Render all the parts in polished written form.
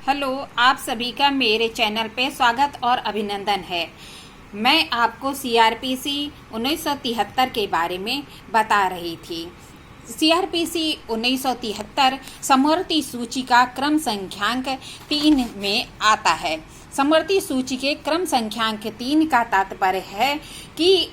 Hello, आप सभी का मेरे चैनल पे स्वागत और अभिनंदन है। मैं आपको सीआरपीसी 1973 के बारे में बता रही थी। सीआरपीसी 1973 समवर्ती सूची का क्रम संख्यांक 3 में आता है। समवर्ती सूची के क्रम संख्यांक 3 का तात्पर्य है कि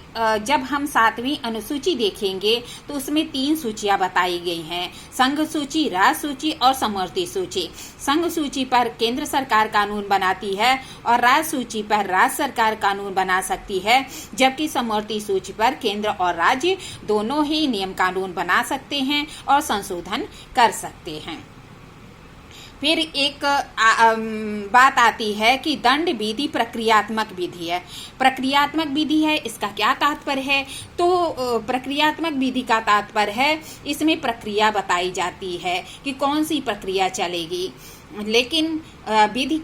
जब हम 7वीं अनुसूची देखेंगे तो उसमें 3 सूचियां बताई गई हैं: संघ सूची, राज्य सूची और समवर्ती सूची। संघ सूची पर केंद्र सरकार कानून बनाती है और राज्य सूची पर राज्य सरकार कानून बना सकती है, जबकि समवर्ती सूची पर केंद्र और राज्य दोनों ही नियम कानून बना सकते हैं और संशोधन कर सकते हैं। फिर एक बात आती है कि दंड विधि प्रक्रियात्मक विधि है। प्रक्रियात्मक विधि है, इसका क्या तात्पर्य है? तो प्रक्रियात्मक विधि का तात्पर्य है इसमें प्रक्रिया बताई जाती है कि कौन सी प्रक्रिया चलेगी, लेकिन विधि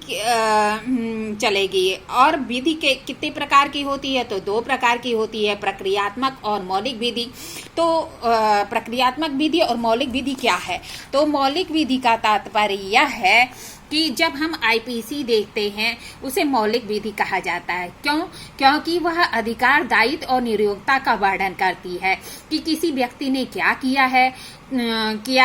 चलेगी। और विधि के कितने प्रकार की होती है? तो 2 प्रकार की होती है, प्रक्रियात्मक और मौलिक विधि। तो प्रक्रियात्मक विधि और मौलिक विधि क्या है? तो मौलिक विधि का तात्पर्य यह है कि जब हम आईपीसी देखते हैं उसे मौलिक विधि कहा जाता है। क्यों? क्योंकि वह अधिकार, दायित्व और नियोक्ता का वर्णन करती है कि किसी व्यक्ति ने क्या किया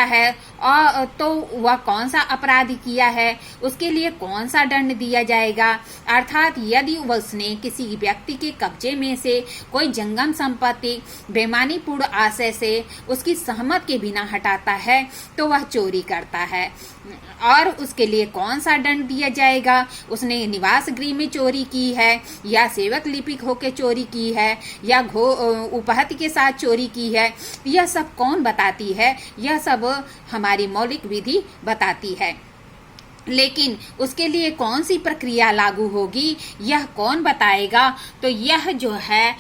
है और तो वह कौन सा अपराध किया है, उसके लिए कौन सा दंड दिया जाएगा। अर्थात यदि उसने किसी व्यक्ति के कब्जे में से कोई जंगम संपत्ति बेईमानीपूर्ण आशय से उसकी सहमत के बिना हटाता है तो वह चोरी करता है। और उसके लिए कौन सा दंड दिया जाएगा? उसने निवास गृह में चोरी की है, या सेवक लिपिक होकर चोरी की है, या उपहत के साथ चोरी की है, यह सब कौन बताती है? यह सब हमारी मौलिक विधि बताती है। लेकिन उसके लिए कौन सी प्रक्रिया लागू होगी, यह कौन बताएगा? तो यह जो है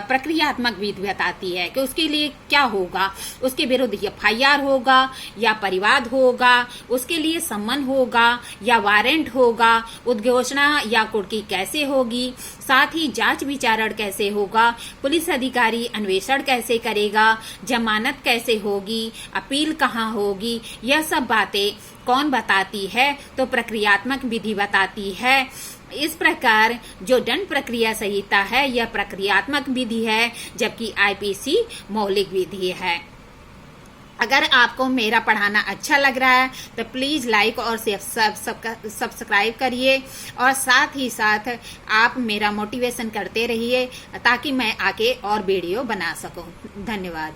प्रक्रियात्मक विधि बताती है कि उसके लिए क्या होगा। उसके विरुद्ध एफआईआर होगा या परिवाद होगा, उसके लिए सम्मन होगा या वारंट होगा, उद्घोषणा या कुर्की कैसे होगी, साथ ही जांच विचारण कैसे होगा, पुलिस अधिकारी अन्वेषण कैसे करेगा, जमानत कैसे होगी, अपील कहाँ होगी, यह सब बातें कौन बताती है? तो प्रक्रियात्मक विधि बताती है। इस प्रकार जो दंड प्रक्रिया संहिता है यह प्रक्रियात्मक विधि है, जबकि आईपीसी मौलिक विधि है। अगर आपको मेरा पढ़ाना अच्छा लग रहा है तो प्लीज़ लाइक और सब्सक्राइब करिए, और साथ ही साथ आप मेरा मोटिवेशन करते रहिए ताकि मैं आगे और वीडियो बना सकूं। धन्यवाद।